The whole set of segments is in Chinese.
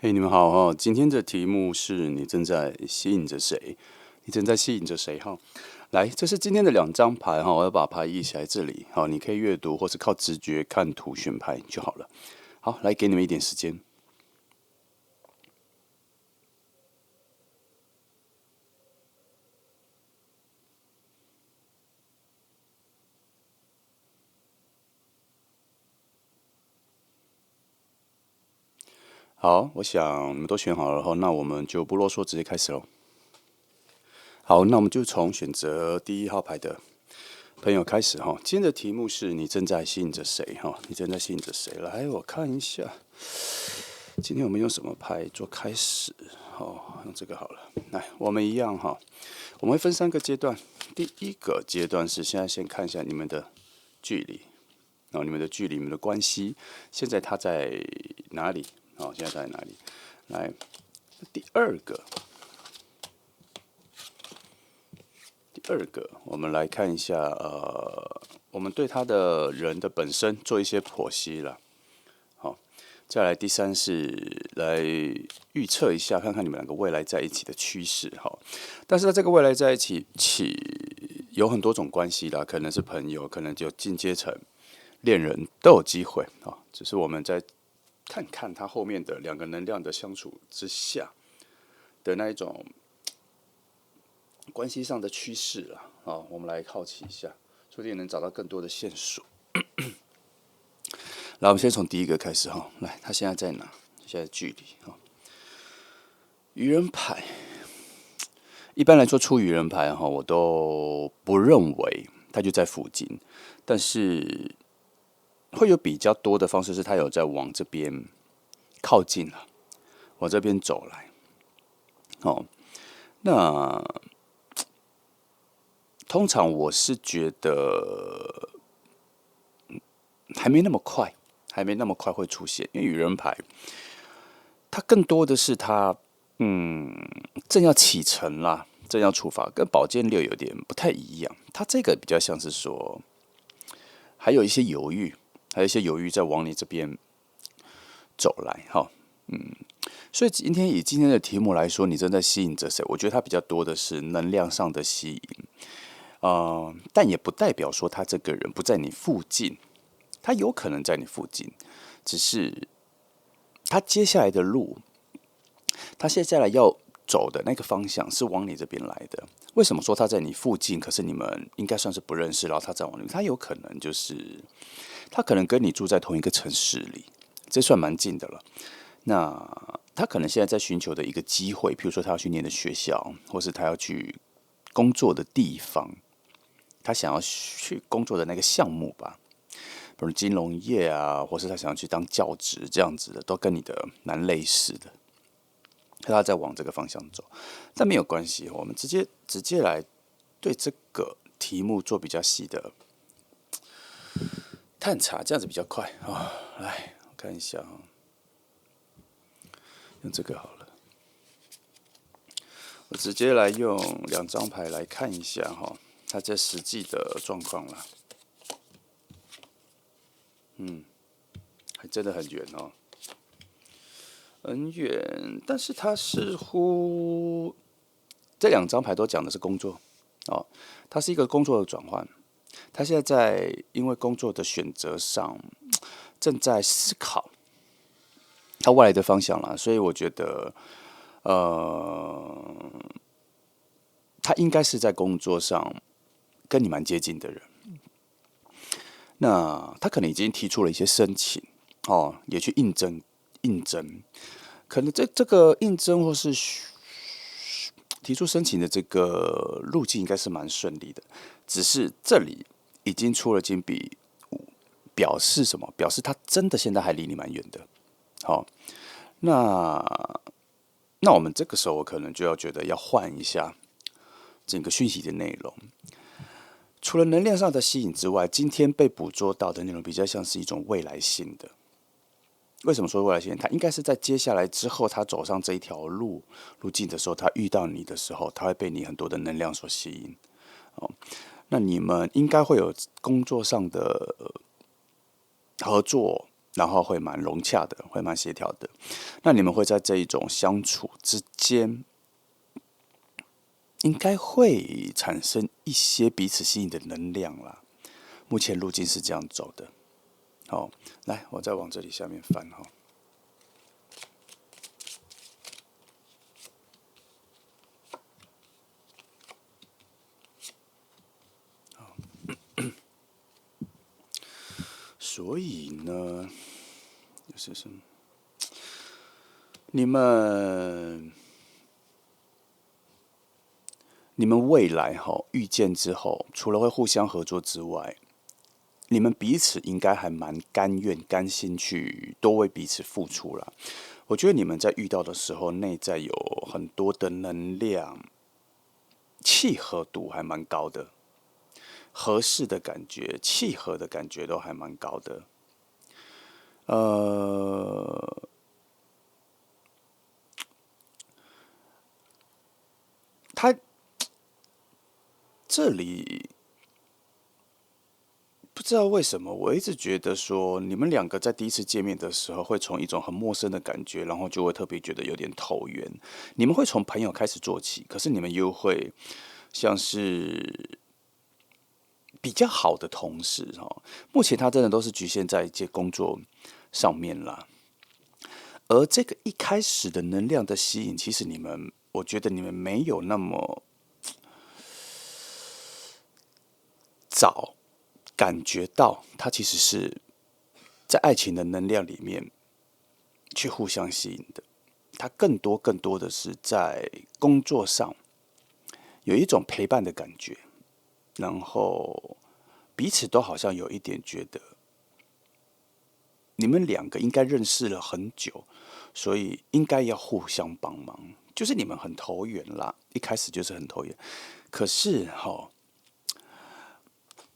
嘿，你们好哈！今天的题目是你正在吸引着谁？你正在吸引着谁哈？来，这是今天的两张牌哈，我要把牌移起来这里，好，你可以阅读或是靠直觉看图选牌就好了。好，来给你们一点时间。好，我想你们都选好了哈，那我们就不啰嗦，直接开始喽。好，那我们就从选择第一号牌的朋友开始哈。今天的题目是你正在吸引着谁哈？你正在吸引着谁？来，我看一下，今天我们用什么牌做开始？好，用这个好了。来，我们一样哈，我们会分三个阶段。第一个阶段是现在先看一下你们的距离，你们的距离、你们的关系，现在它在哪里？现在在哪里？来，第二个，我们来看一下，我们对他的人的本身做一些剖析了。好，再来第三是来预测一下，看看你们两个未来在一起的趋势。好，但是在这个未来在一起有很多种关系啦，可能是朋友，可能就进阶成恋人都有机会啊。只是我们在看看他后面的两个能量的相处之下的那一种关系上的趋势啊，我们来好奇一下，说不定能找到更多的线索。来，我们先从第一个开始哈。来，他现在在哪？现在距离哈。愚人牌，一般来说出愚人牌哈，我都不认为他就在附近，但是会有比较多的方式是他有在往这边靠近了，往这边走来。哦，那通常我是觉得还没那么快，还没那么快会出现，因为愚人牌它更多的是它正要启程啦，正要出发，跟宝剑六有点不太一样。它这个比较像是说还有一些犹豫，还有一些犹豫在往你这边走来哈。所以以今天的题目来说，你正在吸引着谁？我觉得它比较多的是能量上的吸引，但也不代表说他这个人不在你附近，他有可能在你附近，只是他接下来的路，他接下来要走的那个方向是往你这边来的。为什么说他在你附近？可是你们应该算是不认识，然后他在往那边，他有可能就是他可能跟你住在同一个城市里，这算蛮近的了。那他可能现在在寻求的一个机会，譬如说他要去念的学校，或是他要去工作的地方，他想要去工作的那个项目吧，比如金融业啊，或是他想要去当教职这样子的，都跟你的蛮类似的。他在往这个方向走，但没有关系，我们直接来对这个题目做比较细的探查，这样子比较快啊。来，我看一下啊，用这个好了。我直接来用两张牌来看一下哈，它这实际的状况啦。还真的很远哦，很远。但是它似乎这两张牌都讲的是工作哦，它是一个工作的转换。他现在因为工作的选择上正在思考他未来的方向啦，所以我觉得，呃，他应该是在工作上跟你蛮接近的人。那他可能已经提出了一些申请，也去应征，可能这个应征或是提出申请的这个路径应该是蛮顺利的，只是这里已经出了金币五，表示什么？表示他真的现在还离你蛮远的。好，那我们这个时候我可能就要觉得要换一下整个讯息的内容。除了能量上的吸引之外，今天被捕捉到的内容比较像是一种未来性的。为什么说未来性？他应该是在接下来之后，他走上这一条路径的时候，他遇到你的时候，他会被你很多的能量所吸引。哦，那你们应该会有工作上的合作，然后会蛮融洽的，会蛮协调的。那你们会在这一种相处之间，应该会产生一些彼此吸引的能量啦。目前路径是这样走的。好，来，我再往这里下面翻哈。所以呢，就是什么？你们未来遇见之后，除了会互相合作之外，你们彼此应该还蛮甘愿、甘心去多为彼此付出啦。我觉得你们在遇到的时候，内在有很多的能量，契合度还蛮高的，合适的感觉、契合的感觉都还蛮高的。他这里不知道为什么，我一直觉得说，你们两个在第一次见面的时候，会从一种很陌生的感觉，然后就会特别觉得有点投缘。你们会从朋友开始做起，可是你们又会像是比较好的同事哈。目前他真的都是局限在一些工作上面啦。而这个一开始的能量的吸引，其实我觉得你们没有那么早感觉到，它其实是在爱情的能量里面去互相吸引的。它更多的是在工作上有一种陪伴的感觉，然后彼此都好像有一点觉得，你们两个应该认识了很久，所以应该要互相帮忙。就是你们很投缘啦，一开始就是很投缘。可是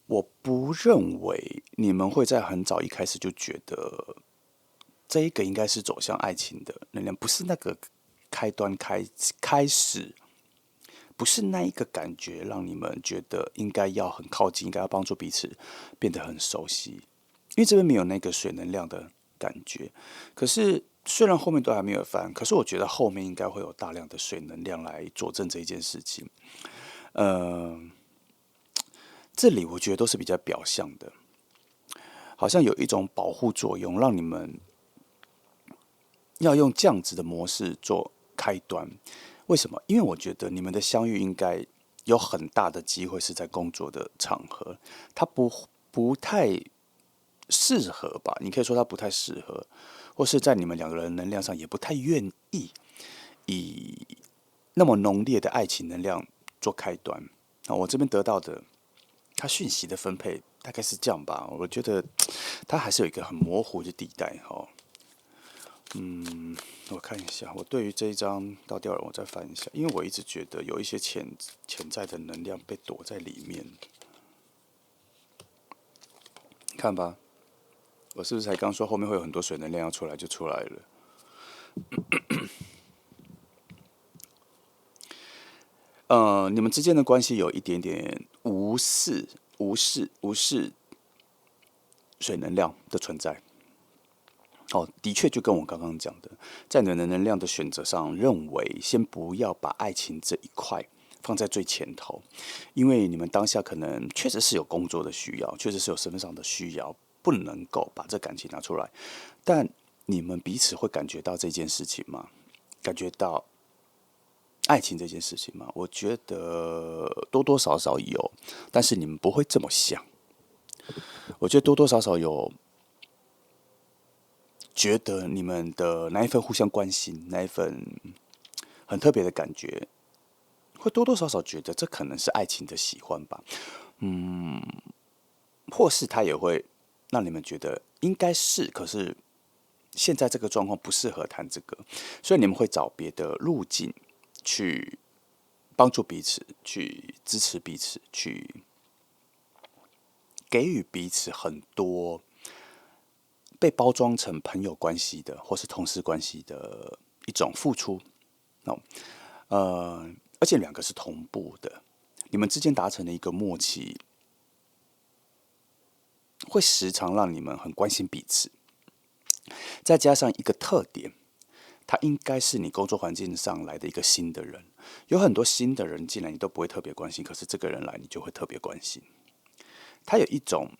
我不认为你们会在很早一开始就觉得这一个应该是走向爱情的能量，不是那个开始，不是那一个感觉让你们觉得应该要很靠近，应该要帮助彼此变得很熟悉，因为这边没有那个水能量的感觉。可是虽然后面都还没有翻，可是我觉得后面应该会有大量的水能量来佐证这一件事情。呃，这里我觉得都是比较表象的，好像有一种保护作用，让你们要用这样子的模式做开端。为什么？因为我觉得你们的相遇应该有很大的机会是在工作的场合，它不太适合吧？你可以说它不太适合，或是在你们两个人能量上也不太愿意以那么浓烈的爱情能量做开端。我这边得到的它讯息的分配大概是这样吧。我觉得它还是有一个很模糊的地带哈。我看一下，我对于这一张到第二轮我再翻一下，因为我一直觉得有一些潜在的能量被躲在里面。看吧，我是不是才刚说后面会有很多水能量要出来就出来了？你们之间的关系有一点点无视水能量的存在。的确就跟我刚刚讲的，在你的能量的选择上，认为先不要把爱情这一块放在最前头，因为你们当下可能确实是有工作的需要，确实是有身份上的需要，不能够把这感情拿出来。但你们彼此会感觉到这件事情吗？感觉到爱情这件事情吗？我觉得多多少少有，但是你们不会这么想。我觉得多多少少有觉得你们的那一份互相关心，那一份很特别的感觉，会多多少少觉得这可能是爱情的喜欢吧。或是他也会让你们觉得应该是，可是现在这个状况不适合谈这个，所以你们会找别的路径去帮助彼此，去支持彼此，去给予彼此很多被包装成朋友关系的或是同事关系的一种付出。哦，而且两个是同步的，你们之间达成了一个默契，会时常让你们很关心彼此。再加上一个特点，他应该是你工作环境上来的一个新的人。有很多新的人进来，你都不会特别关心，可是这个人来，你就会特别关心。他有一种，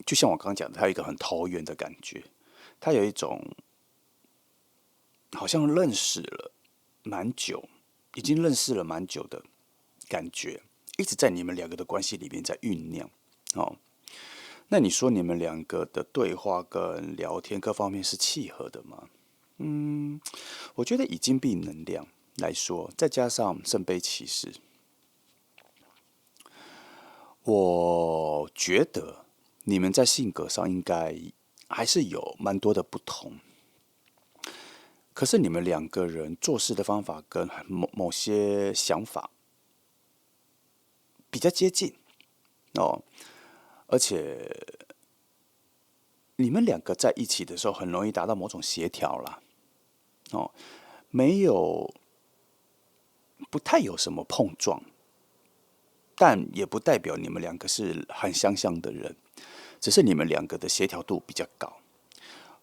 就像我刚刚讲的，他有一个很投缘的感觉，他有一种好像认识了蛮久，已经认识了蛮久的感觉，一直在你们两个的关系里面在酝酿。哦，那你说你们两个的对话跟聊天各方面是契合的吗？我觉得以金币能量来说，再加上圣杯骑士，我觉得你们在性格上应该还是有蛮多的不同。可是你们两个人做事的方法跟某些想法比较接近哦，而且你们两个在一起的时候，很容易达到某种协调啦。哦，没有，不太有什么碰撞，但也不代表你们两个是很相像的人，只是你们两个的协调度比较高。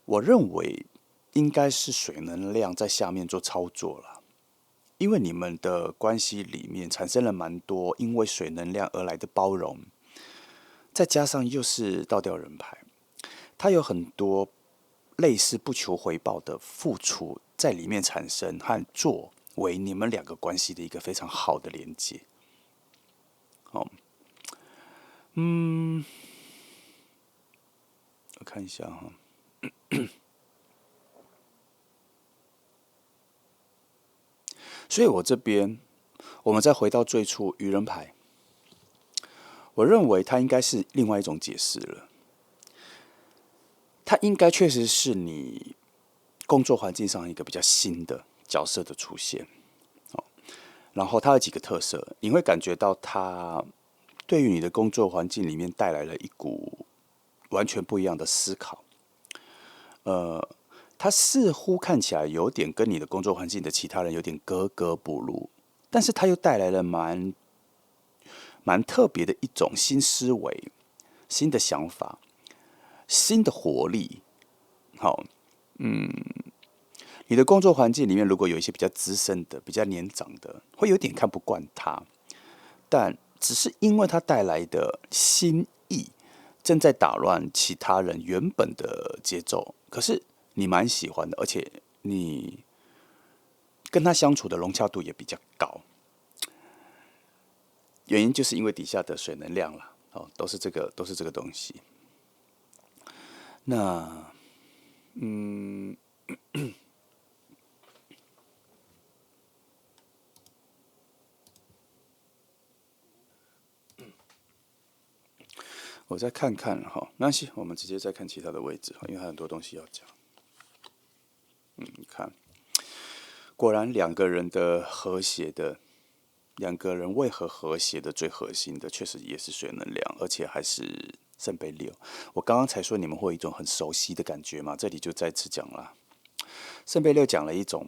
我认为应该是水能量在下面做操作了，因为你们的关系里面产生了蛮多因为水能量而来的包容，再加上又是倒吊人牌，它有很多类似不求回报的付出在里面产生，和作为你们两个关系的一个非常好的连接。哦，我看一下哈，所以我这边我们再回到最初愚人牌，我认为它应该是另外一种解释了。它应该确实是你工作环境上一个比较新的角色的出现。然后它有几个特色，你会感觉到它对于你的工作环境里面带来了一股完全不一样的思考。它似乎看起来有点跟你的工作环境的其他人有点格格不入，但是它又带来了蛮特别的一种新思维、新的想法、新的活力。好，你的工作环境里面如果有一些比较资深的、比较年长的，会有点看不惯他，但只是因为他带来的新意，正在打乱其他人原本的节奏。可是你蛮喜欢的，而且你跟他相处的融洽度也比较高。原因就是因为底下的水能量啦，哦，都是这个东西。那我再看看哈，没关系，我们直接再看其他的位置，因为还有很多东西要讲。你看，果然两个人的和谐的，两个人为何和谐的最核心的，确实也是水能量，而且还是圣杯六。我刚刚才说你们会有一种很熟悉的感觉嘛，这里就再次讲了。圣杯六讲了一种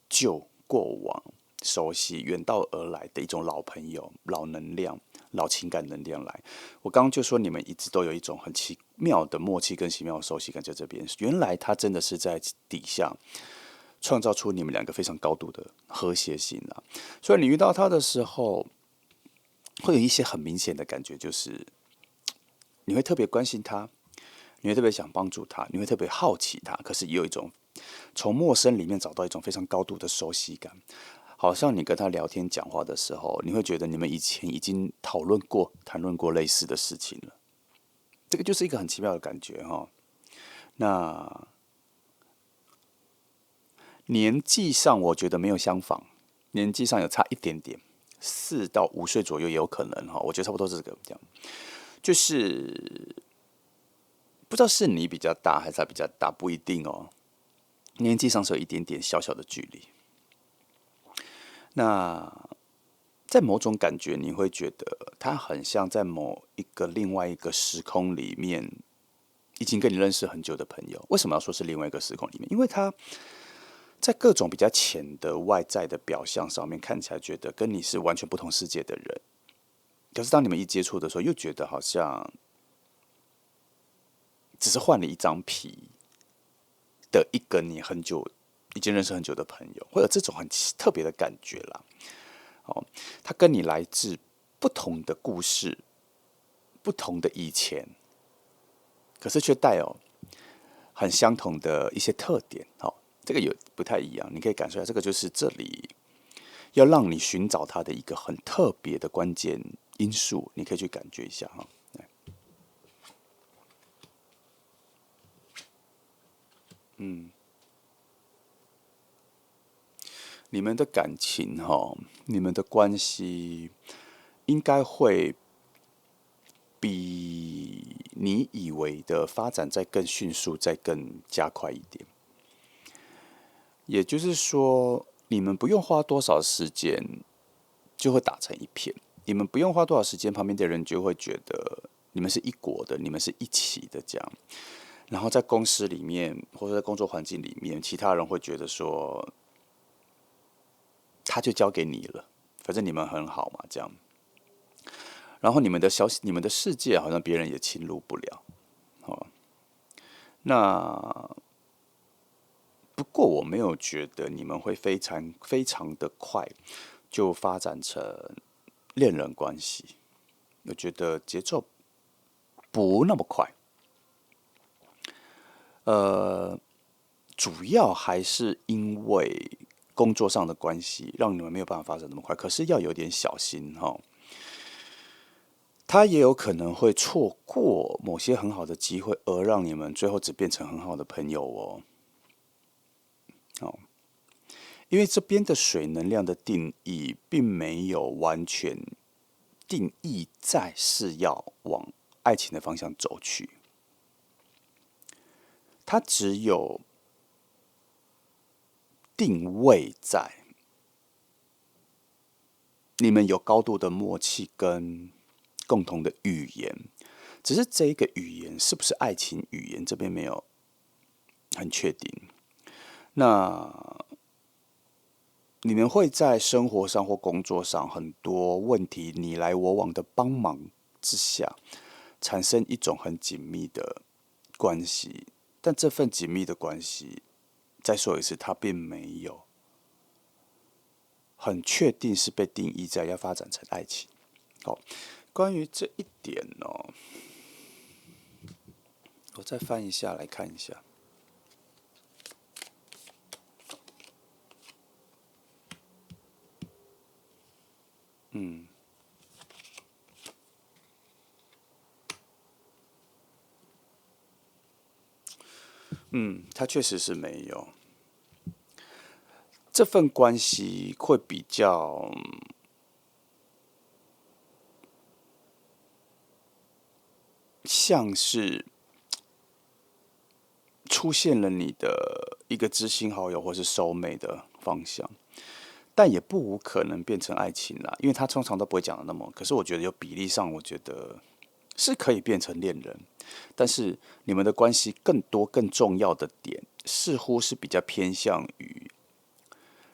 旧过往、熟悉、远道而来的一种老朋友、老能量、老情感能量来。我刚刚就说你们一直都有一种很奇妙的默契跟奇妙的熟悉感在这边。原来他真的是在底下创造出你们两个非常高度的和谐性啊。所以你遇到他的时候，会有一些很明显的感觉，就是你会特别关心他，你会特别想帮助他，你会特别好奇他，可是也有一种从陌生里面找到一种非常高度的熟悉感，好像你跟他聊天讲话的时候，你会觉得你们以前已经谈论过类似的事情了。这个就是一个很奇妙的感觉哈。那年纪上我觉得没有相仿，年纪上有差一点点，4到5岁左右也有可能哈。我觉得差不多是这个样，就是不知道是你比较大还是他比较大，不一定哦。年纪上是有一点点小小的距离。那在某种感觉，你会觉得他很像在某一个另外一个时空里面，已经跟你认识很久的朋友。为什么要说是另外一个时空里面？因为他在各种比较浅的外在的表象上面，看起来觉得跟你是完全不同世界的人。可是当你们一接触的时候，又觉得好像只是换了一张皮，的一个你已经认识很久的朋友，会有这种很特别的感觉啦。哦，他跟你来自不同的故事，不同的以前，可是却带有很相同的一些特点。哦，这个有不太一样，你可以感受一下，这个就是这里要让你寻找它的一个很特别的关键因素，你可以去感觉一下哈。你们的感情哈，你们的关系应该会比你以为的发展再更迅速，再更加快一点。也就是说，你们不用花多少时间就会打成一片，你们不用花多少时间，旁边的人就会觉得你们是一国的，你们是一起的这样。然后在公司里面或者在工作环境里面，其他人会觉得说，他就交给你了，反正你们很好嘛，这样。然后你们的世界好像别人也侵入不了。哦，那不过我没有觉得你们会非常的快就发展成恋人关系，我觉得节奏不那么快。呃，主要还是因为工作上的关系，让你们没有办法发展那么快。可是要有点小心哈、哦，他也有可能会错过某些很好的机会，而让你们最后只变成很好的朋友哦。哦，因为这边的水能量的定义，并没有完全定义在是要往爱情的方向走去，它只有定位在你们有高度的默契跟共同的语言，只是这一个语言是不是爱情语言，这边没有很确定。那你们会在生活上或工作上很多问题你来我往的帮忙之下，产生一种很紧密的关系，但这份紧密的关系，再说一次，它并没有很确定是被定义在要发展成爱情。好，关于这一点呢、我再翻一下来看一下。它确实是没有这份关系，会比较像是出现了你的一个知心好友或是收妹的方向，但也不无可能变成爱情啦，因为他通常都不会讲的那么。可是我觉得有比例上，我觉得是可以变成恋人，但是你们的关系更多更重要的点，似乎是比较偏向于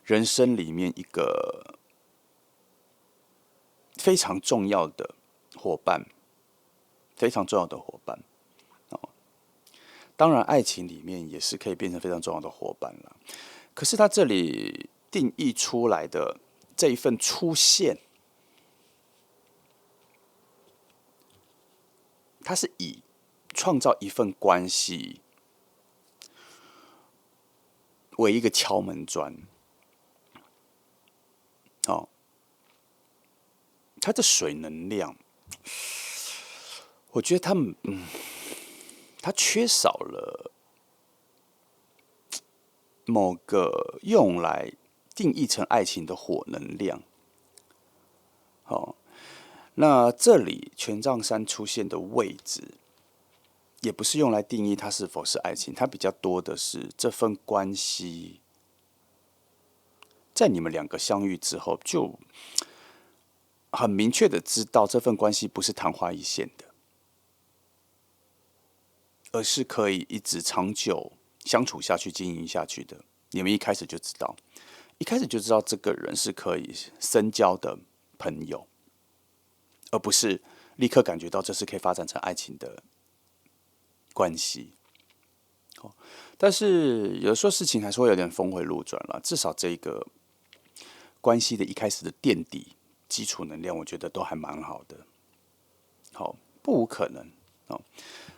人生里面一个非常重要的伙伴，非常重要的伙伴。当然，爱情里面也是可以变成非常重要的伙伴了。可是他这里定义出来的这一份出现，它是以创造一份关系为一个敲门砖。哦，它的水能量，我觉得它缺少了某个用来定义成爱情的火能量。哦，那这里权杖三出现的位置，也不是用来定义它是否是爱情，它比较多的是这份关系，在你们两个相遇之后，就很明确的知道这份关系不是昙花一现的，而是可以一直长久相处下去、经营下去的。你们一开始就知道，一开始就知道这个人是可以深交的朋友，而不是立刻感觉到这是可以发展成爱情的关系。但是有的时候事情还是会有点峰回路转了，至少这个关系的一开始的垫底基础能量，我觉得都还蛮好的。好，不无可能哦，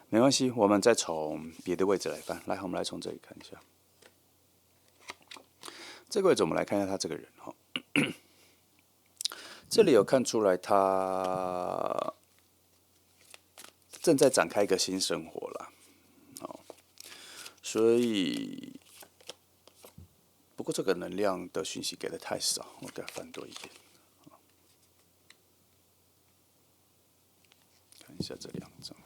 没关系，我们再从别的位置来翻。来，我们来从这里看一下这个位置，我们来看一下他这个人哈。这里有看出来他正在展开一个新生活啦，哦，所以不过这个能量的讯息给的太少，我给它翻多一点，看一下这两张。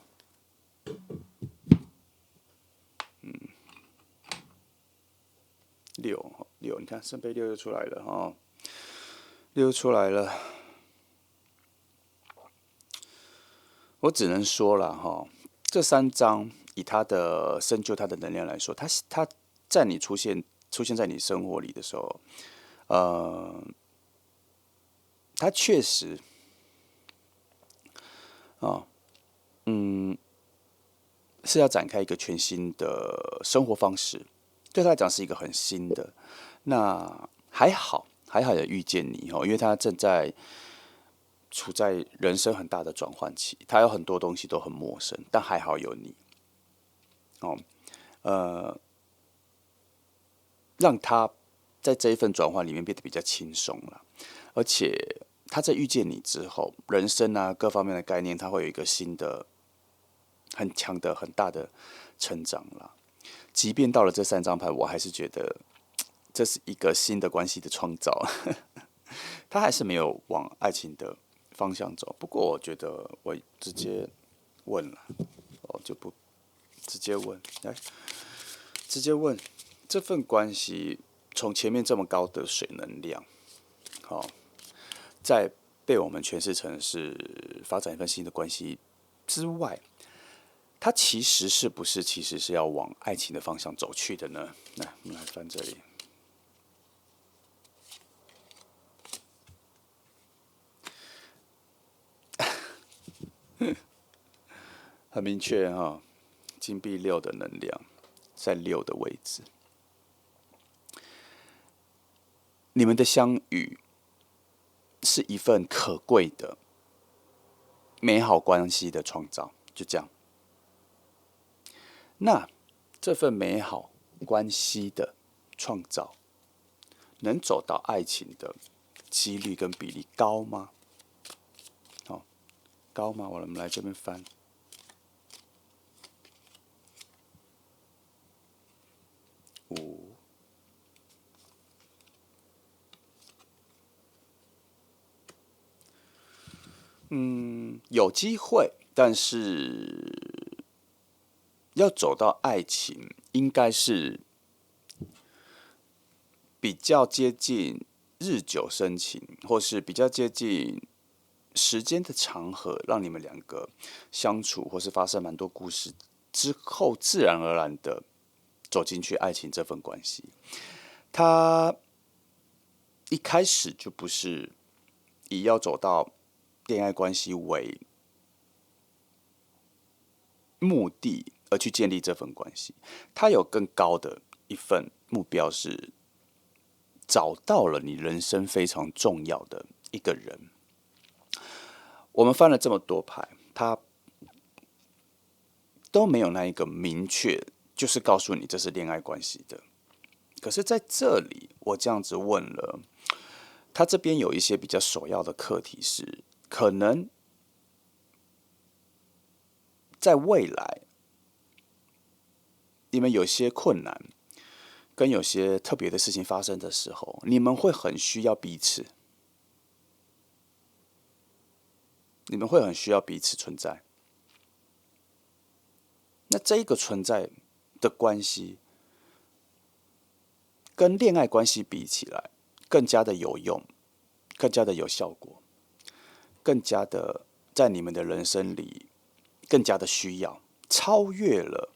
六，你看圣杯六又出来了哦，六出来了。我只能说了哈，这三张以他的深究他的能量来说，他在你出现在你生活里的时候，他确实啊，是要展开一个全新的生活方式，对他来讲是一个很新的。那还好有遇见你哦，因为他正在处在人生很大的转换期，他有很多东西都很陌生，但还好有你哦，让他在这一份转换里面变得比较轻松了，而且他在遇见你之后，人生啊各方面的概念，他会有一个新的、很强的、很大的成长了。即便到了这三张牌，我还是觉得这是一个新的关系的创造，他还是没有往爱情的方向走。不过我觉得我直接问了，我就不直接问，来直接问这份关系从前面这么高的水能量，好、在被我们诠释成是发展一份新的关系之外，它其实是不是其实是要往爱情的方向走去的呢？来，我们来翻这里。很明确哈，金币六的能量在六的位置，你们的相遇是一份可贵的美好关系的创造，就这样。那这份美好关系的创造，能走到爱情的几率跟比例高吗？哦，高吗？我们来这边翻。五，有机会，但是要走到爱情，应该是比较接近日久生情，或是比较接近时间的长河，让你们两个相处，或是发生蛮多故事之后，自然而然的走进去爱情这份关系。他一开始就不是以要走到恋爱关系为目的而去建立这份关系，他有更高的一份目标是找到了你人生非常重要的一个人。我们翻了这么多牌，他都没有那一个明确，就是告诉你这是恋爱关系的。可是在这里，我这样子问了，他这边有一些比较首要的课题是，可能在未来，你们有些困难，跟有些特别的事情发生的时候，你们会很需要彼此，你们会很需要彼此存在。那这一个存在的关系，跟恋爱关系比起来，更加的有用，更加的有效果，更加的在你们的人生里更加的需要，超越了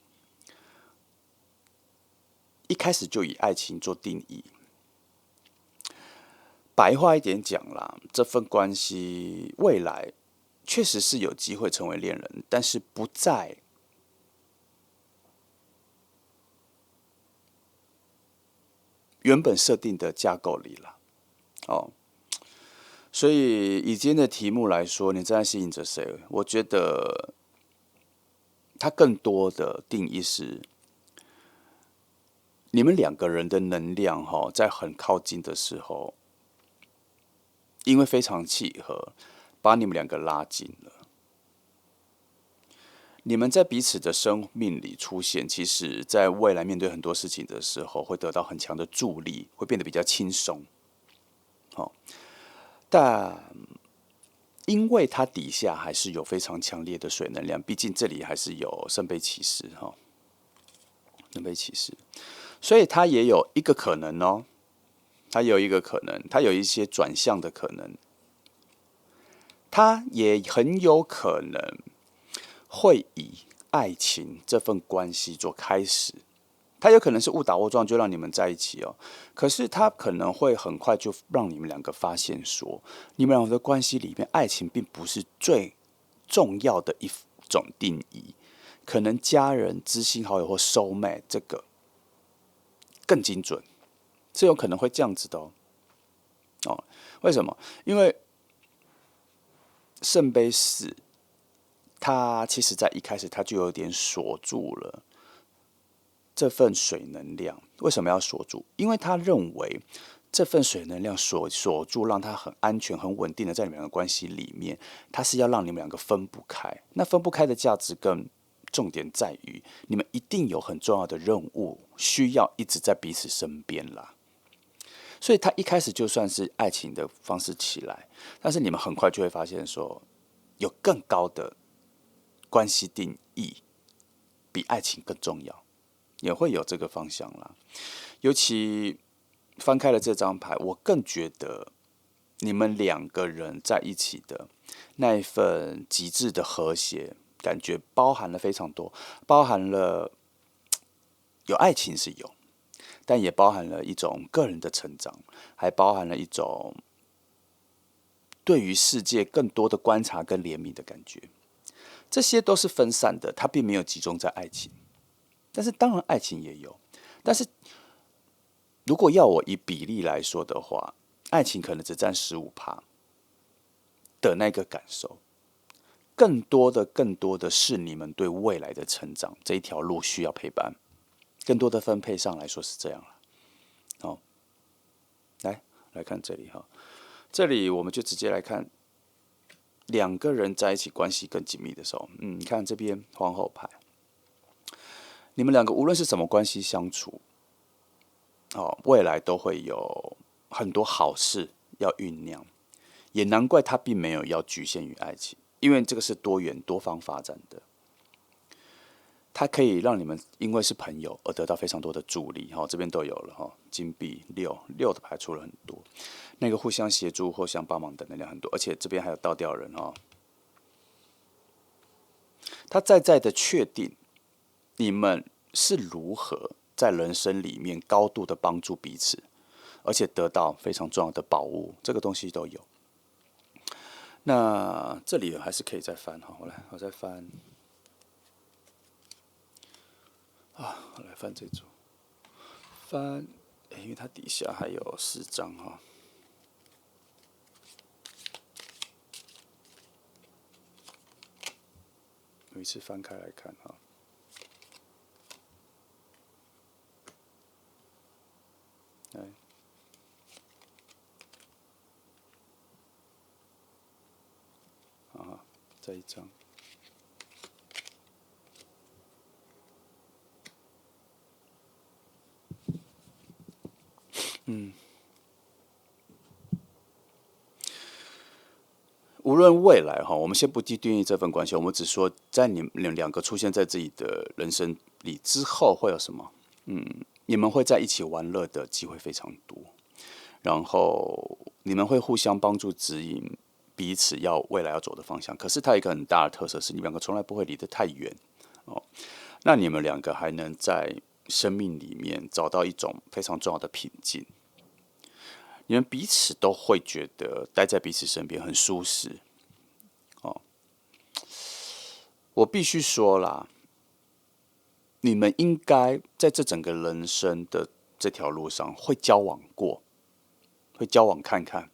一开始就以爱情做定义。白话一点讲啦，这份关系未来确实是有机会成为恋人，但是不在原本设定的架构里了。哦，所以以今天的题目来说，你正在吸引着谁？我觉得它更多的定义是，你们两个人的能量在很靠近的时候，因为非常契合，把你们两个拉近了。你们在彼此的生命里出现，其实在未来面对很多事情的时候，会得到很强的助力，会变得比较轻松。但因为它底下还是有非常强烈的水能量，毕竟这里还是有圣杯骑士圣杯骑士，所以它也有一个可能哦，它有一个可能，它有一些转向的可能，它也很有可能会以爱情这份关系做开始。他有可能是误打误撞就让你们在一起哦，可是他可能会很快就让你们两个发现说，你们两个的关系里面，爱情并不是最重要的一种定义，可能家人、知心好友或 soul mate 这个更精准，是有可能会这样子的哦。为什么？因为圣杯四，它其实在一开始它就有点锁住了这份水能量。为什么要锁住？因为他认为这份水能量锁住，让他很安全、很稳定的在你们两个关系里面，他是要让你们两个分不开。那分不开的价值跟重点在于，你们一定有很重要的任务需要一直在彼此身边啦。所以他一开始就算是爱情的方式起来，但是你们很快就会发现说，有更高的关系定义比爱情更重要，也会有这个方向啦。尤其翻开了这张牌，我更觉得你们两个人在一起的那一份极致的和谐，感觉包含了非常多，包含了有爱情是有，但也包含了一种个人的成长，还包含了一种对于世界更多的观察跟怜悯的感觉。这些都是分散的，它并没有集中在爱情。但是当然爱情也有，但是如果要我以比例来说的话，爱情可能只占15%的那个感受，更多的是你们对未来的成长这一条路需要陪伴，更多的分配上来说是这样了。好，来看这里哈，这里我们就直接来看两个人在一起关系更紧密的时候，你看这边皇后牌，你们两个无论是什么关系相处，未来都会有很多好事要酝酿，也难怪他并没有要局限于爱情，因为这个是多元多方发展的，它可以让你们因为是朋友而得到非常多的助力。这边都有了金币六的牌出了很多，那个互相协助、互相帮忙的能量很多，而且这边还有倒吊人他在的确定你们是如何在人生里面高度的帮助彼此，而且得到非常重要的宝物，这个东西都有。那这里还是可以再翻我再翻我来翻这组，翻，因为它底下还有4张有一次翻开来看来，这一张。无论未来我们先不去定义这份关系，我们只说在你们两个出现在自己的人生里之后会有什么？你们会在一起玩乐的机会非常多，然后你们会互相帮助指引彼此未来要走的方向。可是它有一个很大的特色是，你们两个从来不会离得太远那你们两个还能在生命里面找到一种非常重要的平静。你们彼此都会觉得待在彼此身边很舒适我必须说啦，你们应该在这整个人生的这条路上会交往过，会交往看看，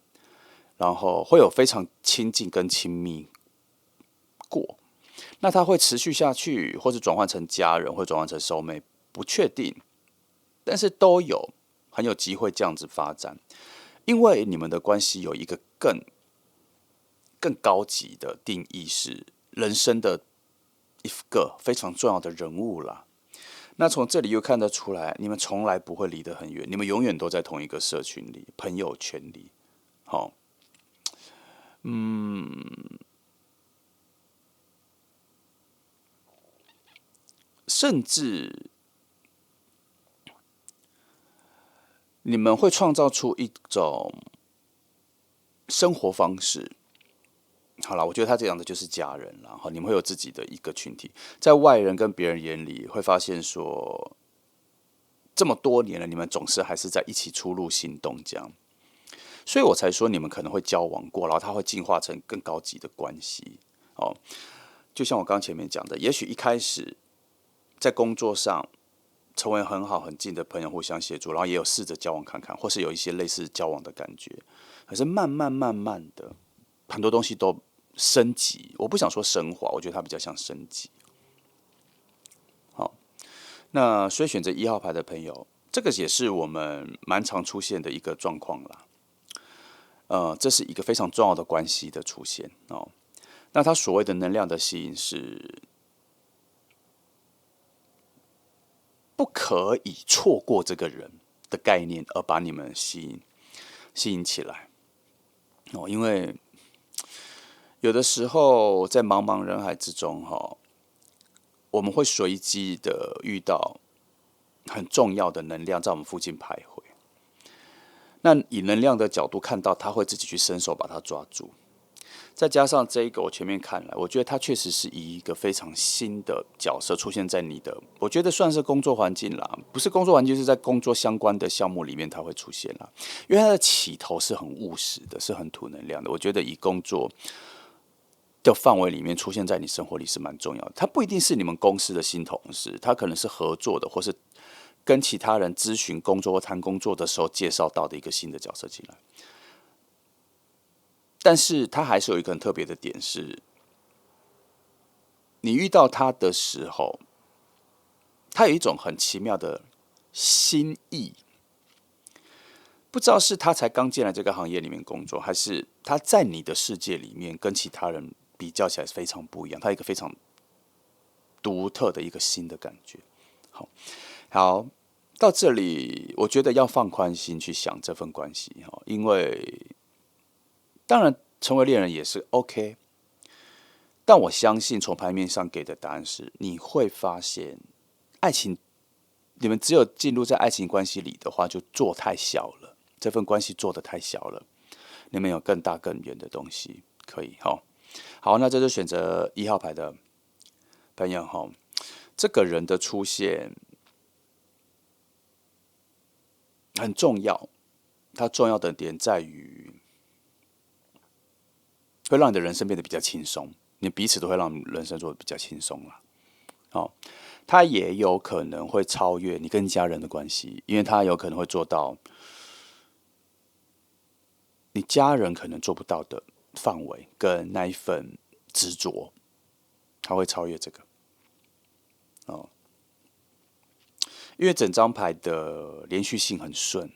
然后会有非常亲近跟亲密过。那他会持续下去，或者转换成家人，或转换成soul mate，不确定，但是都有很有机会这样子发展，因为你们的关系有一个更高级的定义，是人生的一个非常重要的人物啦。那从这里又看得出来，你们从来不会离得很远，你们永远都在同一个社群里、朋友圈里。好，甚至你们会创造出一种生活方式。好了，我觉得他这样的就是家人，然后你们会有自己的一个群体，在外人跟别人眼里会发现说，这么多年了，你们总是还是在一起出入行动这样，所以我才说你们可能会交往过，然后它会进化成更高级的关系。哦，就像我刚前面讲的，也许一开始在工作上成为很好很近的朋友，互相协助，然后也有试着交往看看，或是有一些类似交往的感觉，可是慢慢的，很多东西都升级。我不想说升华，我觉得它比较像升级。好，那所以选择1号牌的朋友，这个也是我们蛮常出现的一个状况啦。这是一个非常重要的关系的出现哦。那它所谓的能量的吸引是不可以错过这个人的概念，而把你们吸引起来哦。因为有的时候在茫茫人海之中，我们会随机的遇到很重要的能量在我们附近徘徊。那以能量的角度看到，他会自己去伸手把它抓住。再加上这一个，我前面看来，我觉得他确实是以一个非常新的角色出现在你的，我觉得算是工作环境啦，不是工作环境，就是在工作相关的项目里面，他会出现啦。因为他的起头是很务实的，是很土能量的。我觉得以工作的范围里面出现在你生活里是蛮重要的。他不一定是你们公司的新同事，他可能是合作的，或是跟其他人咨询工作或谈工作的时候介绍到的一个新的角色进来。但是他还是有一个很特别的点是，你遇到他的时候，他有一种很奇妙的心意，不知道是他才刚进来这个行业里面工作，还是他在你的世界里面跟其他人比较起来非常不一样，他有一个非常独特的一个新的感觉。好，好，到这里，我觉得要放宽心去想这份关系哈，因为当然成为恋人也是 OK，但我相信从牌面上给的答案是，你会发现爱情，你们只有进入在爱情关系里的话，就做太小了，这份关系做的太小了，你们有更大更远的东西可以哈。好，那这就选择1号牌的朋友哈，这个人的出现很重要，它重要的点在于会让你的人生变得比较轻松，你彼此都会让人生做得比较轻松啦。好，他也有可能会超越你跟家人的关系，因为他有可能会做到你家人可能做不到的范围跟那一份执着，他会超越这个哦。因为整张牌的连续性很顺，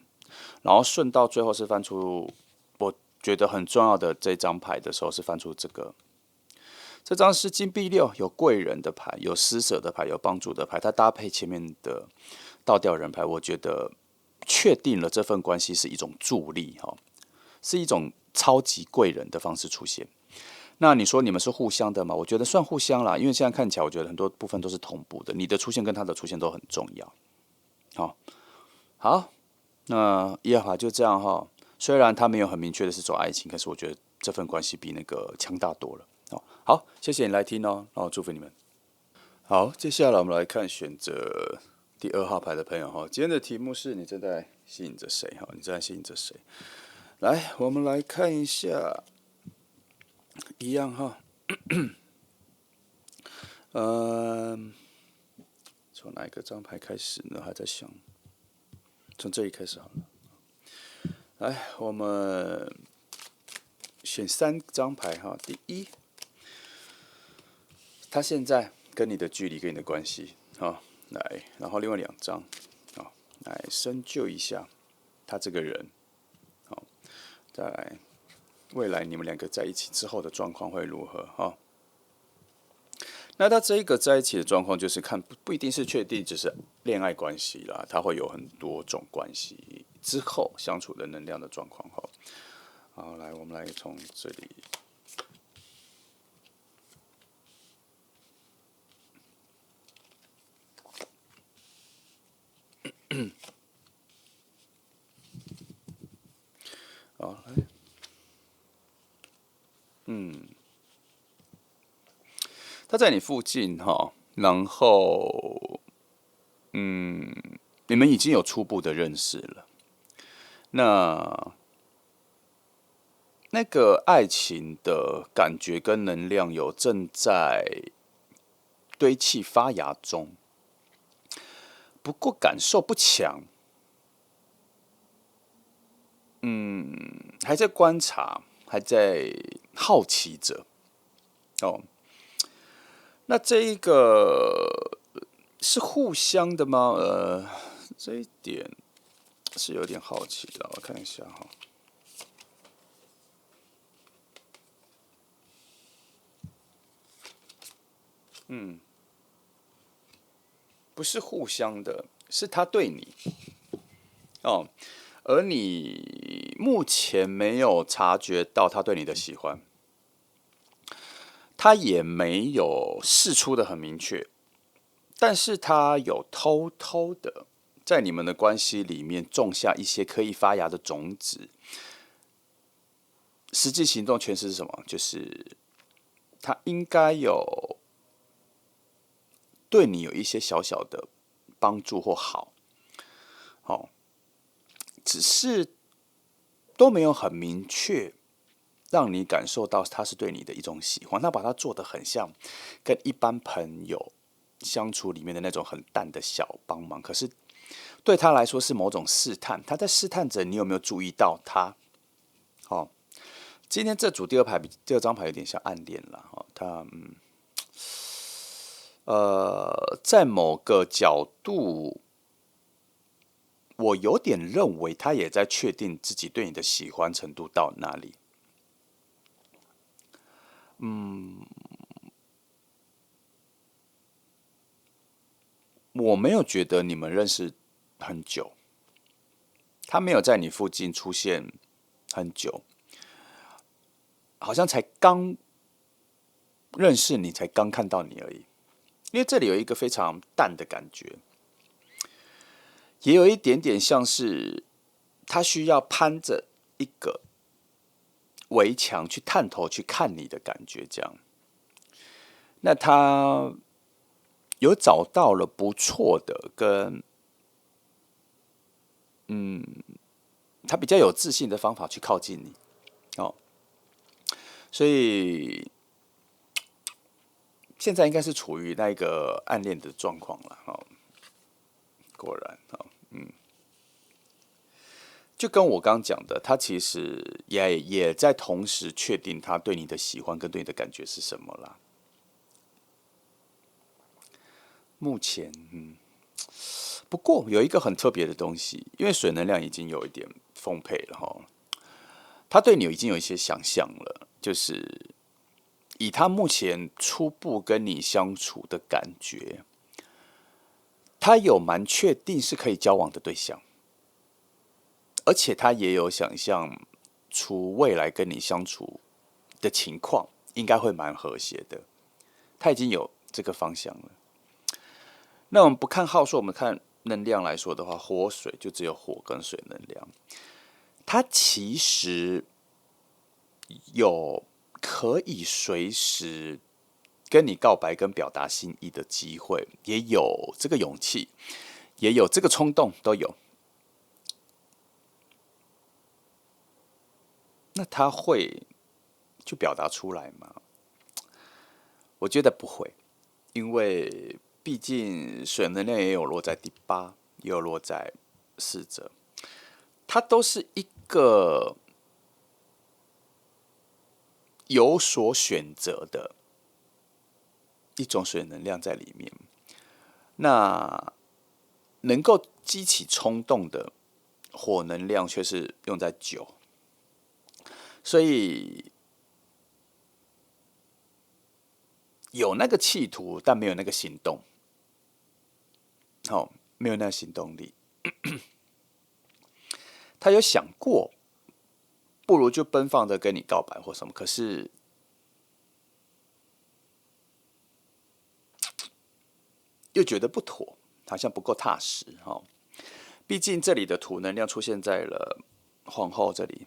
然后顺到最后是翻出我觉得很重要的这张牌的时候，是翻出这个。这张是金币六，有贵人的牌，有施舍的牌，有帮助的牌，它搭配前面的倒吊人牌，我觉得确定了这份关系是一种助力哈，是一种超级贵人的方式出现。那你说你们是互相的吗？我觉得算互相啦，因为现在看起来，我觉得很多部分都是同步的，你的出现跟他的出现都很重要。好，好，那1号牌就这样哈。虽然他没有很明确的是走爱情，可是我觉得这份关系比那个强大多了。好，谢谢你来听哦，然后祝福你们。好，接下来我们来看选择第2号牌的朋友哈。今天的题目是你正在吸引着谁哈？你正在吸引着谁？来，我们来看一下，一样哈。从哪一个张牌开始呢？还在想。从这里开始好了。来，我们选3张牌哈。第一，他现在跟你的距离跟你的关系，好，来，然后另外2张，好，来深究一下他这个人，好，再来未来你们2个在一起之后的状况会如何？哈，那他这一个在一起的状况，就是看不一定是确定只是恋爱关系啦，他会有很多种关系之后相处的能量的状况。哈，好，来，我们来从这里。好，来，他在你附近哈，然后你们已经有初步的认识了。那个爱情的感觉跟能量有正在堆砌发芽中，不过感受不强。还在观察，还在好奇着。哦，那这一个是互相的吗？这一点是有点好奇的，我看一下哈。不是互相的，是他对你哦，而你目前没有察觉到他对你的喜欢，他也没有释出的很明确，但是他有偷偷的在你们的关系里面种下一些可以发芽的种子。实际行动诠释是什么？就是他应该有对你有一些小小的帮助或好，哦，只是都没有很明确让你感受到他是对你的一种喜欢。他把它做得很像跟一般朋友相处里面的那种很淡的小帮忙，可是对他来说是某种试探。他在试探着你有没有注意到他。哦，今天这组第二张牌有点像暗恋了。哦，他在某个角度，我有点认为他也在确定自己对你的喜欢程度到哪里。我没有觉得你们认识很久，他没有在你附近出现很久，好像才刚认识你，才刚看到你而已。因为这里有一个非常淡的感觉，也有一点点像是他需要攀着一个围墙去探头去看你的感觉，这样。那他有找到了不错的，跟他比较有自信的方法去靠近你。哦，所以现在应该是处于那个暗恋的状况了。哦，果然，哦，就跟我刚刚讲的，他其实也在同时确定他对你的喜欢跟对你的感觉是什么啦。目前，不过有一个很特别的东西，因为水能量已经有一点丰沛了哈，他对你已经有一些想象了，就是以他目前初步跟你相处的感觉，他有蛮确定是可以交往的对象，而且他也有想象出未来跟你相处的情况应该会蛮和谐的，他已经有这个方向了。那我们不看号数，我们看能量来说的话，火水就只有火跟水能量，它其实有可以随时跟你告白跟表达心意的机会，也有这个勇气，也有这个冲动，都有。那他会去表达出来吗？我觉得不会，因为毕竟水能量也有落在第8，也有落在4者，它都是一个有所选择的一种水能量在里面。那能够激起冲动的火能量却是用在9，所以有那个企图，但没有那个行动，没有那个行动力。他有想过，不如就奔放的跟你告白或什么，可是又觉得不妥，好像不够踏实。毕竟这里的土能量出现在了皇后这里，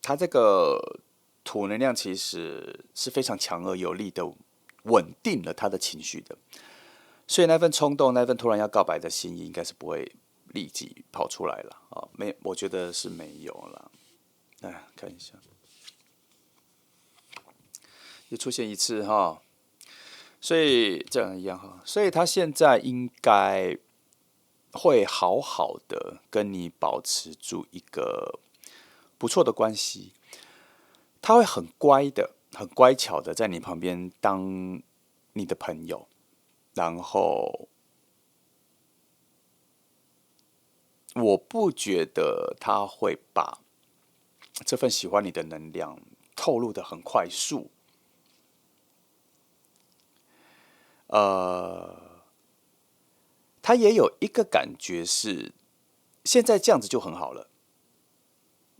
他这个土能量其实是非常强而有力的，稳定了他的情绪的。所以那份冲动，那份突然要告白的心意，应该是不会立即跑出来了啊！我觉得是没有了。看一下，又出现一次哈，所以这样一样哈，所以他现在应该会好好的跟你保持住一个不错的关系，他会很乖的、很乖巧的在你旁边当你的朋友，然后我不觉得他会把这份喜欢你的能量透露的很快速。他也有一个感觉是，现在这样子就很好了。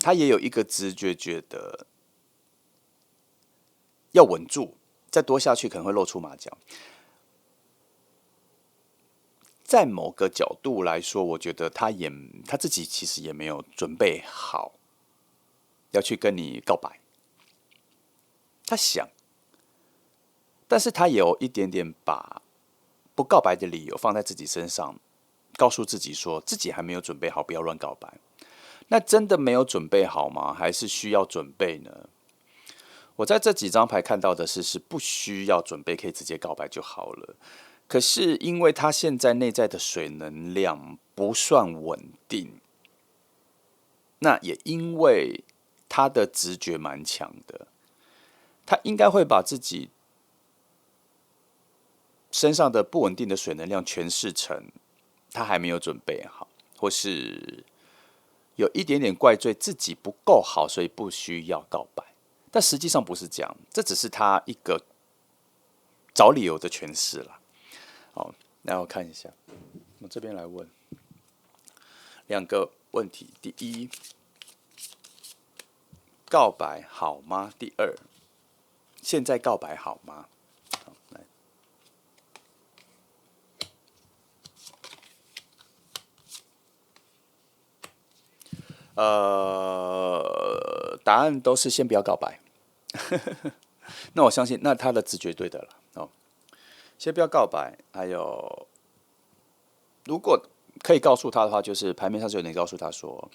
他也有一个直觉，觉得要稳住，再多下去可能会露出马脚。在某个角度来说，我觉得他自己其实也没有准备好要去跟你告白。他想，但是他有一点点把不告白的理由放在自己身上，告诉自己说自己还没有准备好，不要乱告白。那真的没有准备好吗？还是需要准备呢？我在这几张牌看到的是不需要准备，可以直接告白就好了。可是因为他现在内在的水能量不算稳定，那也因为他的直觉蛮强的，他应该会把自己身上的不稳定的水能量诠释成他还没有准备好，或是有一点点怪罪自己不够好，所以不需要告白。但实际上不是这样，这只是他一个找理由的诠释啦。那我看一下，我这边来问2个问题：第一，告白好吗？第二，现在告白好吗？答案都是先不要告白。那我相信，那他的直觉对的了。先不要告白。还有，如果可以告诉他的话，就是牌面上就有人告诉他说，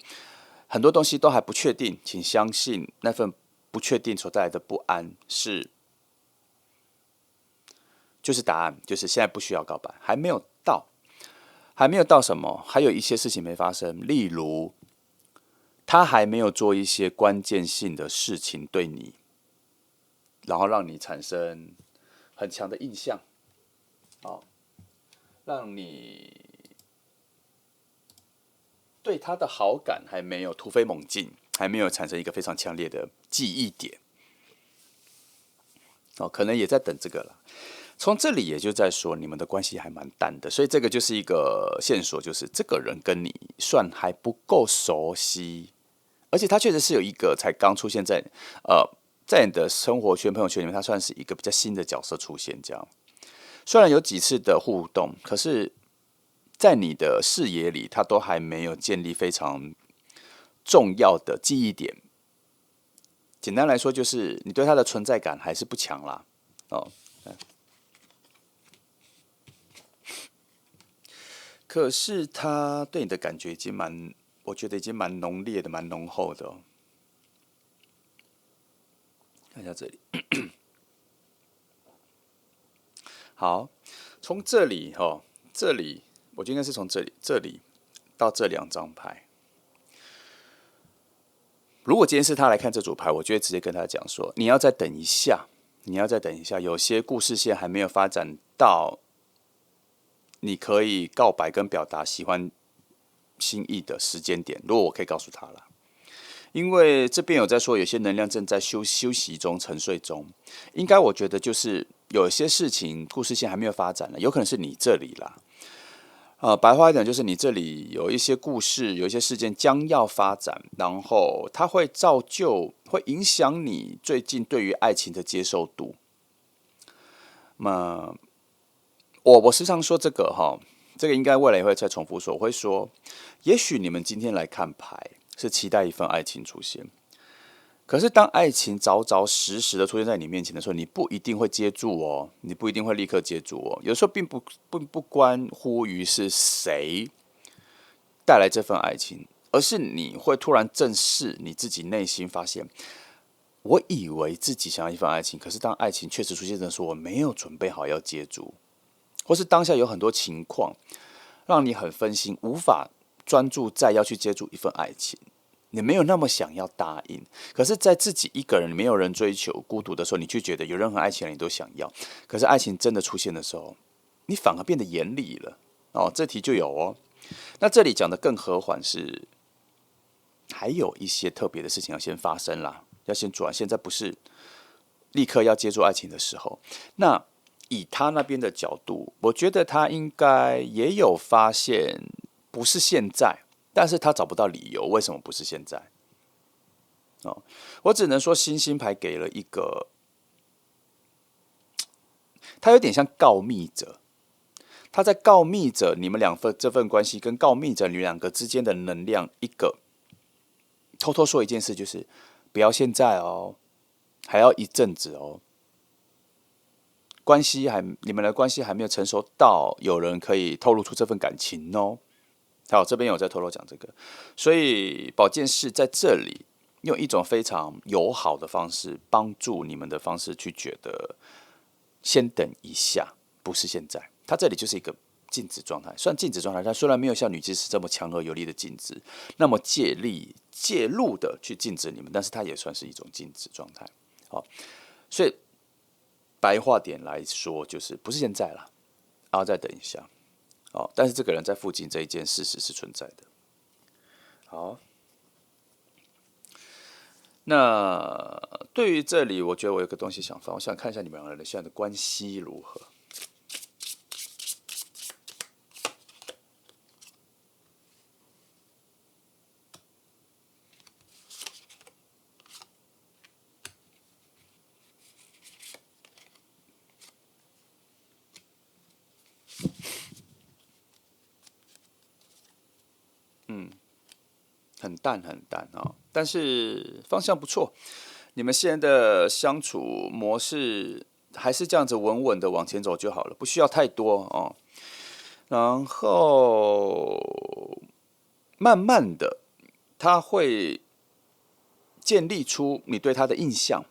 很多东西都还不确定，请相信那份不确定所带来的不安就是答案，就是现在不需要告白，还没有到，还没有到什么？还有一些事情没发生，例如他还没有做一些关键性的事情对你，然后让你产生很强的印象，让你对他的好感还没有突飞猛进，还没有产生一个非常强烈的记忆点。可能也在等这个了。从这里也就在说你们的关系还蛮淡的，所以这个就是一个线索，就是这个人跟你算还不够熟悉，而且他确实是有一个才刚出现在在你的生活圈、朋友圈里面，他算是一个比较新的角色出现。这样，虽然有几次的互动，可是在你的视野里，他都还没有建立非常重要的记忆点。简单来说，就是你对他的存在感还是不强啦。可是他对你的感觉已经我觉得已经蛮浓烈的，蛮浓厚的。看一下这里，好，从这里这里我觉得应该是从这里，到这2张牌。如果今天是他来看这组牌，我就会直接跟他讲说：你要再等一下，你要再等一下，有些故事线还没有发展到你可以告白跟表达喜欢心意的时间点。如果我可以告诉他了，因为这边有在说有些能量正在休息中、沉睡中，应该我觉得就是有些事情故事线还没有发展了，有可能是你这里啦。白话一点就是你这里有一些故事，有一些事件将要发展，然后它会造就、会影响你最近对于爱情的接受度。那我时常说这个哈，这个应该未来也会再重复说。我会说，也许你们今天来看牌是期待一份爱情出现，可是当爱情早早实实的出现在你面前的时候，你不一定会接住哦，你不一定会立刻接住哦。有时候并不关乎于是谁带来这份爱情，而是你会突然正视你自己内心，发现我以为自己想要一份爱情，可是当爱情确实出现的时候，我没有准备好要接住，或是当下有很多情况让你很分心，无法专注在要去接住一份爱情。你没有那么想要答应，可是，在自己一个人没有人追求、孤独的时候，你却觉得有任何爱情你都想要。可是爱情真的出现的时候，你反而变得严厉了。哦，这题就有哦。那这里讲的更和缓是，还有一些特别的事情要先发生啦，要先做完。现在不是立刻要接触爱情的时候。那以他那边的角度，我觉得他应该也有发现，不是现在。但是他找不到理由，为什么不是现在？哦，我只能说星星牌给了一个，他有点像告密者，他在告密者你们这份关系跟告密者你们两个之间的能量，一个偷偷说一件事，就是不要现在哦，还要一阵子哦，你们的关系还没有成熟到有人可以透露出这份感情哦。好，这边有在偷偷讲这个，所以宝剑四在这里用一种非常友好的方式帮助你们的方式去觉得，先等一下，不是现在。它这里就是一个静止状态，算静止状态。它虽然没有像女祭司这么强而有力的静止，那么介入的去静止你们，但是它也算是一种静止状态。好，所以白话点来说，就是不是现在了，然后再等一下。哦，但是这个人在附近这一件事实是存在的。好，那对于这里，我觉得我有个东西想放，我想看一下你们两个人现在的关系如何。很淡很淡哦，但是方向不错。你们现在的相处模式还是这样子稳稳的往前走就好了，不需要太多哦。然后慢慢的，他会建立出你对他的印象。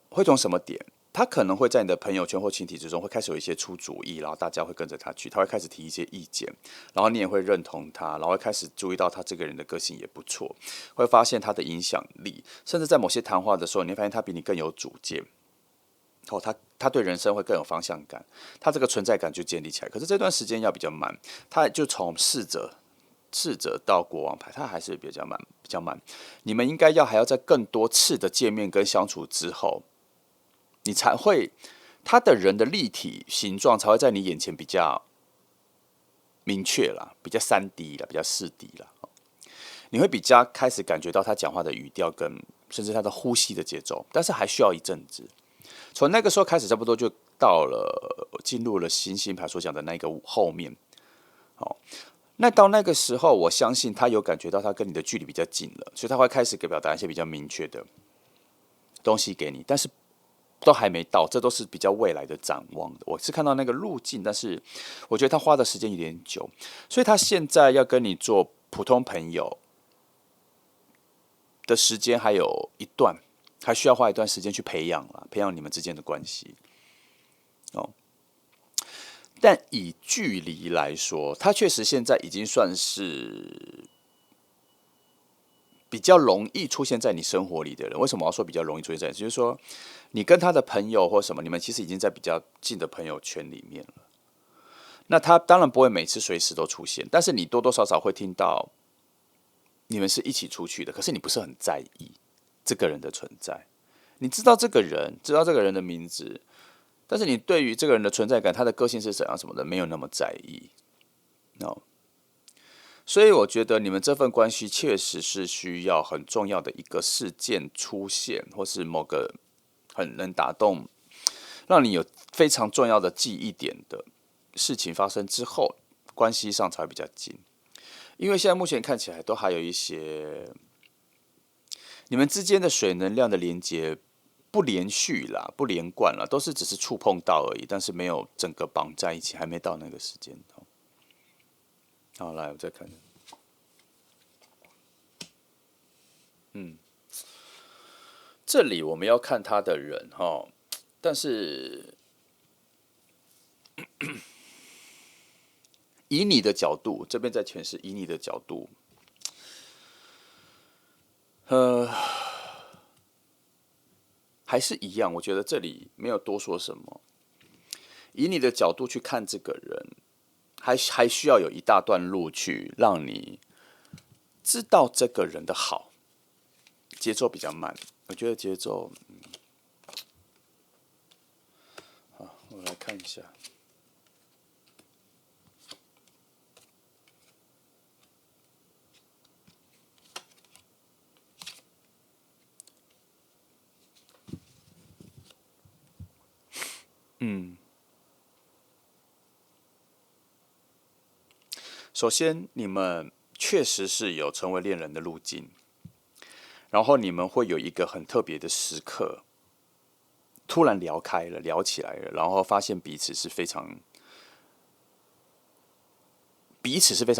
会从什么点？他可能会在你的朋友圈或群体之中会开始有一些出主意，然后大家会跟着他去，他会开始提一些意见，然后你也会认同他，然后会开始注意到他这个人的个性也不错，会发现他的影响力，甚至在某些谈话的时候，你会发现他比你更有主见。哦，他对人生会更有方向感，他这个存在感就建立起来。可是这段时间要比较慢，他就从侍者到国王牌，他还是比较慢，比较慢。你们应该还要在更多次的见面跟相处之后，你才会他的人的立体形状才会在你眼前比较明确啦，比较3D 啦，比较4D 啦。你会比较开始感觉到他讲话的语调跟甚至他的呼吸的节奏，但是还需要一阵子。从那个时候开始，差不多就到了进入了星星牌所讲的那个后面。好，那到那个时候，我相信他有感觉到他跟你的距离比较近了，所以他会开始表达一些比较明确的东西给你，但是都还没到，这都是比较未来的展望的。我是看到那个路径，但是我觉得他花的时间有点久，所以他现在要跟你做普通朋友的时间还有一段，还需要花一段时间去培养啦，培养你们之间的关系。哦，但以距离来说，他确实现在已经算是比较容易出现在你生活里的人。为什么我要说比较容易出现在？就是说，你跟他的朋友或什么，你们其实已经在比较近的朋友圈里面了。那他当然不会每次随时都出现，但是你多多少少会听到你们是一起出去的，可是你不是很在意这个人的存在。你知道这个人，知道这个人的名字，但是你对于这个人的存在感、他的个性是怎样什么的，没有那么在意。No，所以我觉得你们这份关系确实是需要很重要的一个事件出现，或是某个很能打动、让你有非常重要的记忆点的事情发生之后，关系上才会比较近。因为现在目前看起来都还有一些你们之间的水能量的连接不连续啦，不连贯啦，都是只是触碰到而已，但是没有整个绑在一起，还没到那个时间。好，来我再看，这里我们要看他的人哈，但是以你的角度，这边在诠释以你的角度，呃，还是一样，我觉得这里没有多说什么。以你的角度去看这个人，还需要有一大段路去让你知道这个人的好，节奏比较慢。我觉得节奏，好，我来看一下。首先，你们确实是有成为恋人的路径，然后你们会有一个很特别的时刻，突然聊开了，聊起来了，然后发现彼此是非常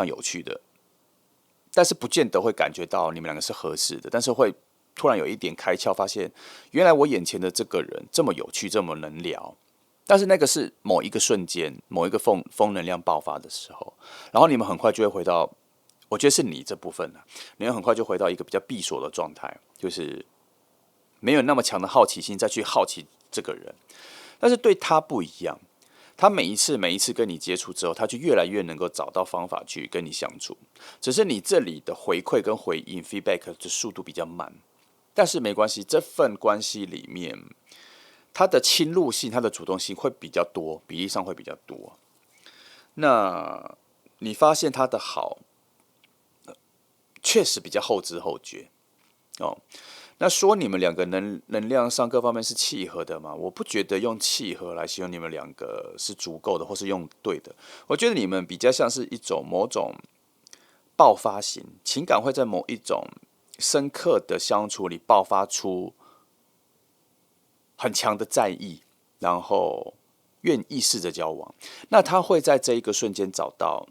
有趣的，但是不见得会感觉到你们两个是合适的，但是会突然有一点开窍，发现原来我眼前的这个人这么有趣，这么能聊。但是那个是某一个瞬间，某一个风能量爆发的时候，然后你们很快就会回到，我觉得是你这部分你们很快就回到一个比较闭锁的状态，就是没有那么强的好奇心再去好奇这个人。但是对他不一样，他每一次跟你接触之后，他就越来越能够找到方法去跟你相处。只是你这里的回馈跟回应 feedback 的速度比较慢，但是没关系，这份关系里面，他的侵入性、他的主动性会比较多，比例上会比较多。那你发现他的好，确实比较后知后觉哦。那说你们两个能量上各方面是契合的吗？我不觉得用契合来形容你们两个是足够的，或是用对的。我觉得你们比较像是一种某种爆发型情感，会在某一种深刻的相处里爆发出很强的在意，然后愿意试着交往。那他会在这一个瞬间找到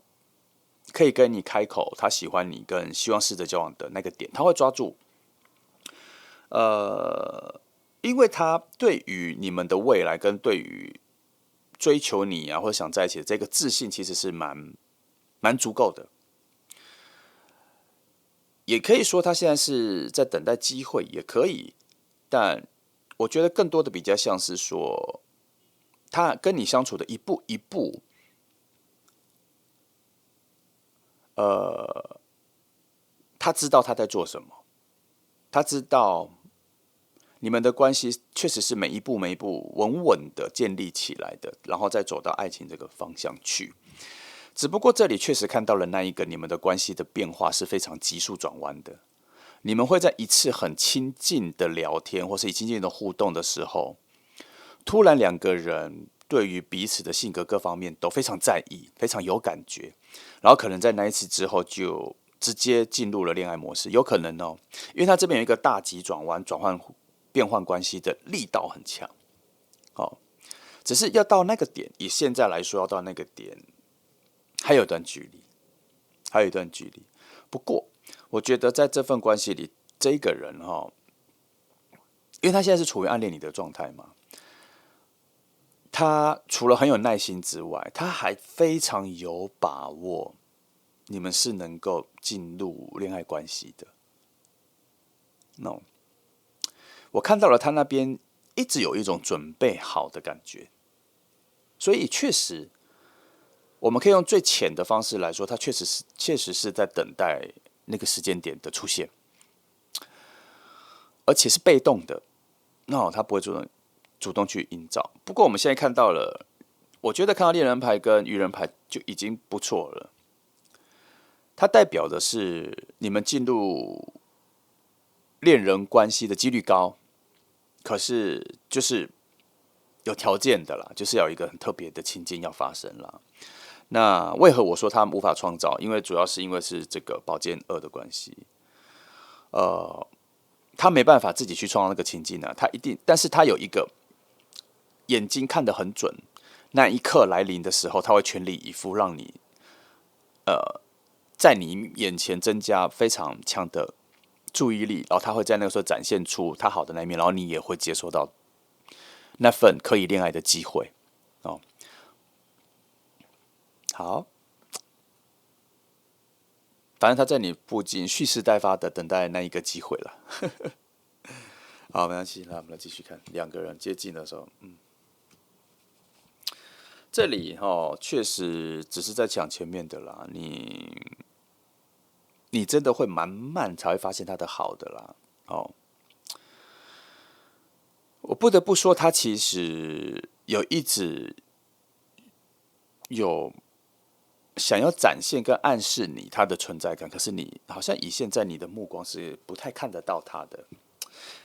可以跟你开口，他喜欢你跟希望试着交往的那个点，他会抓住。因为他对于你们的未来跟对于追求你啊或者想在一起的这个自信，其实是蛮足够的。也可以说他现在是在等待机会，也可以，但我觉得更多的比较像是说，他跟你相处的一步一步，他知道他在做什么，他知道你们的关系确实是每一步每一步稳稳的建立起来的，然后再走到爱情这个方向去。只不过这里确实看到了那一个你们的关系的变化是非常急速转弯的。你们会在一次很亲近的聊天或是亲近的互动的时候，突然两个人对于彼此的性格各方面都非常在意，非常有感觉，然后可能在那一次之后就直接进入了恋爱模式，有可能哦，因为他这边有一个大急转弯，变换关系的力道很强，哦，只是要到那个点，以现在来说，要到那个点还有一段距离，还有一段距离。不过，我觉得在这份关系里，这一个人因为他现在是处于暗恋你的状态嘛，他除了很有耐心之外，他还非常有把握，你们是能够进入恋爱关系的。No， 我看到了他那边一直有一种准备好的感觉，所以确实，我们可以用最浅的方式来说，他确实是在等待那个时间点的出现，而且是被动的。那他不会主动去营造。不过我们现在看到了，我觉得看到恋人牌跟愚人牌就已经不错了。它代表的是你们进入恋人关系的几率高，可是就是有条件的啦，就是要有一个很特别的情境要发生啦。那为何我说他无法创造？因为主要是因为是这个宝剑2的关系，他没办法自己去创造那个情境啊，他一定，但是他有一个眼睛看得很准，那一刻来临的时候，他会全力以赴让你，在你眼前增加非常强的注意力，然后他会在那个时候展现出他好的那一面，然后你也会接收到那份可以恋爱的机会哦。好，反正他在你附近蓄势待发的等待那一个机会了。好，没关系，那我们来继续看两个人接近的时候，这里确实只是在讲前面的啦，你真的会慢慢才会发现他的好的啦。哦，我不得不说，他其实一直有想要展现跟暗示你他的存在感，可是你好像以现在你的目光是不太看得到他的。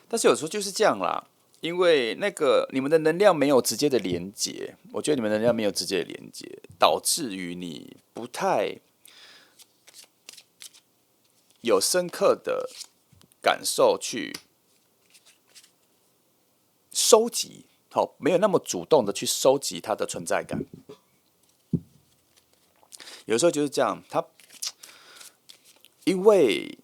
但是有时候就是这样啦，因为那个你们的能量没有直接的连接，我觉得你们能量没有直接的连接，导致于你不太有深刻的感受去收集，好，没有那么主动的去收集它的存在感。有时候就是这样，因为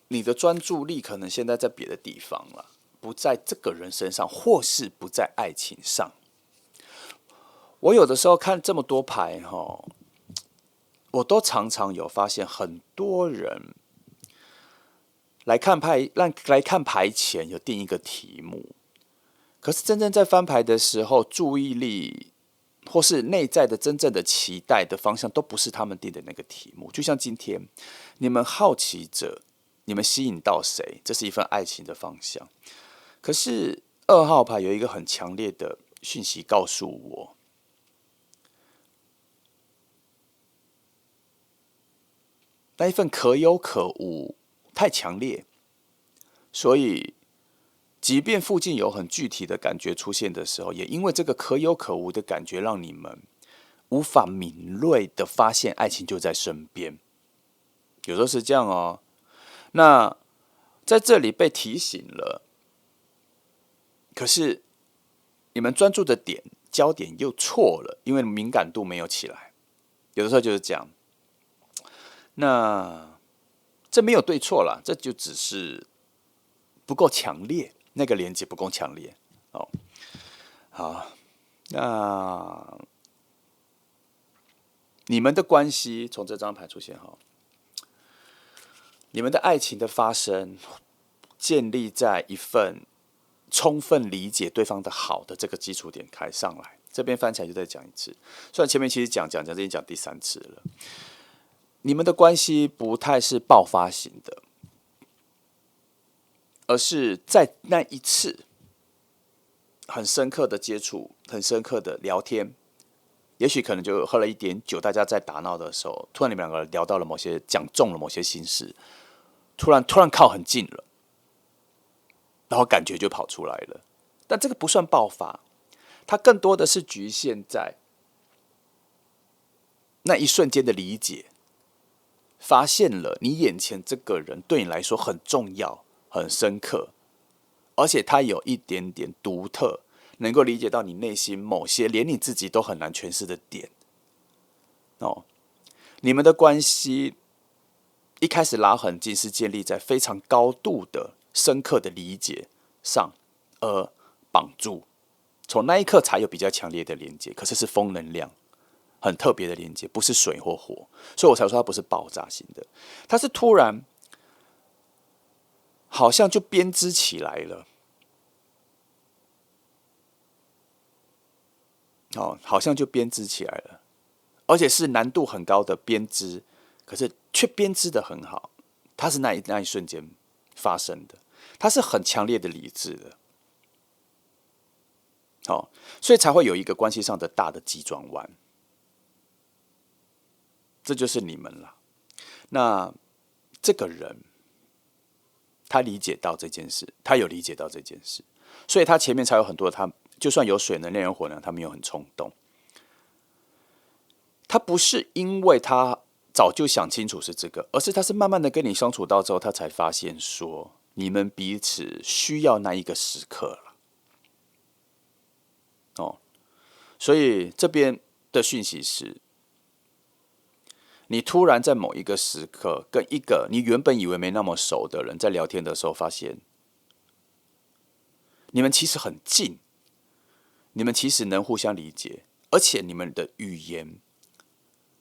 你的专注力可能现在在别的地方了，不在这个人身上，或是不在爱情上。我有的时候看这么多牌我都常常有发现，很多人来看牌前有定一个题目，可是真正在翻牌的时候，注意力或是内在的真正的期待的方向，都不是他们定的那个题目。就像今天，你们好奇着，你们吸引到谁，这是一份爱情的方向。可是2号牌有一个很强烈的讯息告诉我，那一份可有可无太强烈，所以即便附近有很具体的感觉出现的时候，也因为这个可有可无的感觉，让你们无法敏锐的发现爱情就在身边。有时候是这样哦。那在这里被提醒了，可是你们专注的焦点又错了，因为敏感度没有起来。有的时候就是这样。那这没有对错啦，这就只是不够强烈，那个连接不够强烈哦。好，那你们的关系从这张牌出现哈，你们的爱情的发生建立在一份充分理解对方的好的这个基础点开上来。这边翻起来就再讲一次，虽然前面其实讲，这已经讲第3次了。你们的关系不太是爆发型的，而是在那一次很深刻的接触、很深刻的聊天，也许可能就喝了一点酒，大家在打闹的时候，突然你们两个人聊到了讲中了某些心事，突然靠很近了，然后感觉就跑出来了。但这个不算爆发，它更多的是局限在那一瞬间的理解，发现了你眼前这个人对你来说很重要、很深刻，而且他有一点点独特，能够理解到你内心某些连你自己都很难诠释的点。你们的关系一开始拉很近，是建立在非常高度的深刻的理解上而绑住。从那一刻才有比较强烈的连接，可是是风能量，很特别的连接，不是水或火，所以我才说它不是爆炸型的，它是突然好像就编织起来了，好像就编织起来了，而且是难度很高的编织，可是却编织的很好，它是那一瞬间发生的，它是很强烈的理智的。所以才会有一个关系上的大的急转弯，这就是你们了。那这个人，他理解到这件事，他有理解到这件事，所以他前面才有很多他就算有水能量有火能，他没有很冲动。他不是因为他早就想清楚是这个，而是他是慢慢的跟你相处到之后，他才发现说你们彼此需要那一个时刻了。所以这边的讯息是，你突然在某一个时刻，跟一个你原本以为没那么熟的人在聊天的时候，发现你们其实很近，你们其实能互相理解，而且你们的语言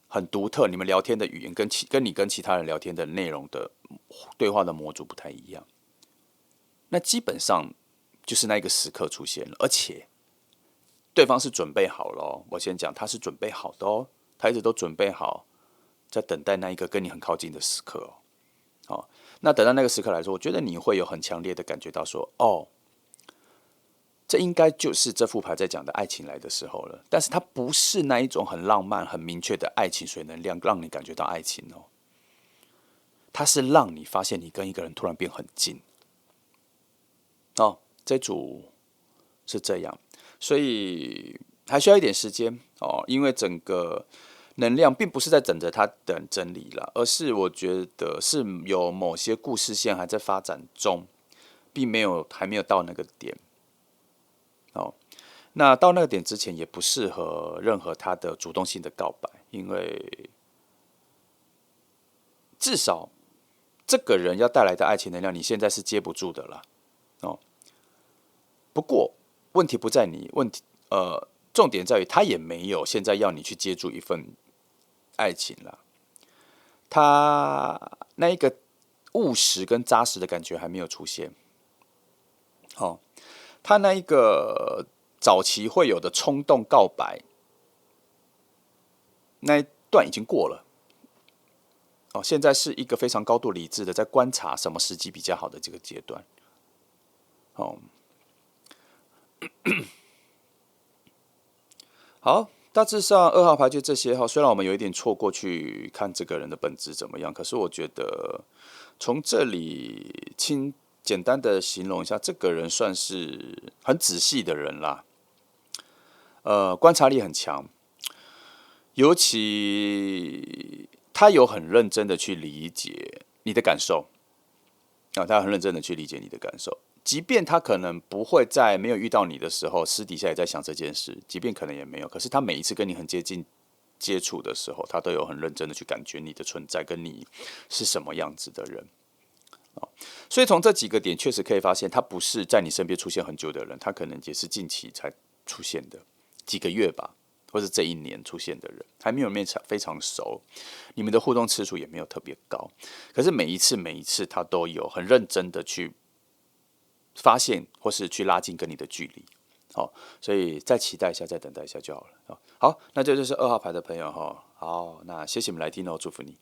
很独特，你们聊天的语言跟你跟其他人聊天的内容的对话的模组不太一样。那基本上就是那一个时刻出现了，而且对方是准备好了哦。我先讲，他是准备好的哦，他一直都准备好，在等待那一个跟你很靠近的时刻哦。好，那等到那个时刻来说，我觉得你会有很强烈的感觉到说，哦，这应该就是这副牌在讲的爱情来的时候了。但是它不是那一种很浪漫、很明确的爱情水能量，让你感觉到爱情哦。它是让你发现你跟一个人突然变很近。哦，这组是这样。所以还需要一点时间哦，因为整个能量并不是在等着他等真理了，而是我觉得是有某些故事线还在发展中，并还没有到那个点。那到那个点之前，也不适合任何他的主动性的告白，因为至少这个人要带来的爱情能量，你现在是接不住的了。不过问题不在你，重点在于他也没有现在要你去接住一份爱情了，他那一个务实跟扎实的感觉还没有出现。他那一个早期会有的冲动告白那一段已经过了。现在是一个非常高度理智的在观察什么时机比较好的这个阶段。好，大致上2号牌就这些哈。虽然我们有一点错过去看这个人的本质怎么样，可是我觉得从这里简单的形容一下，这个人算是很仔细的人啦。观察力很强，尤其他有很认真的去理解你的感受他很认真的去理解你的感受。即便他可能不会在没有遇到你的时候，私底下也在想这件事，即便可能也没有，可是他每一次跟你很接近接触的时候，他都有很认真的去感觉你的存在，跟你是什么样子的人。所以从这几个点确实可以发现，他不是在你身边出现很久的人，他可能也是近期才出现的，几个月吧，或是这一年出现的人，还没有非常熟，你们的互动次数也没有特别高，可是每一次他都有很认真的去发现或是去拉近跟你的距离。所以再期待一下，再等待一下就好了。好，那这就是2号牌的朋友哈。好，那谢谢你们来听哦，祝福你。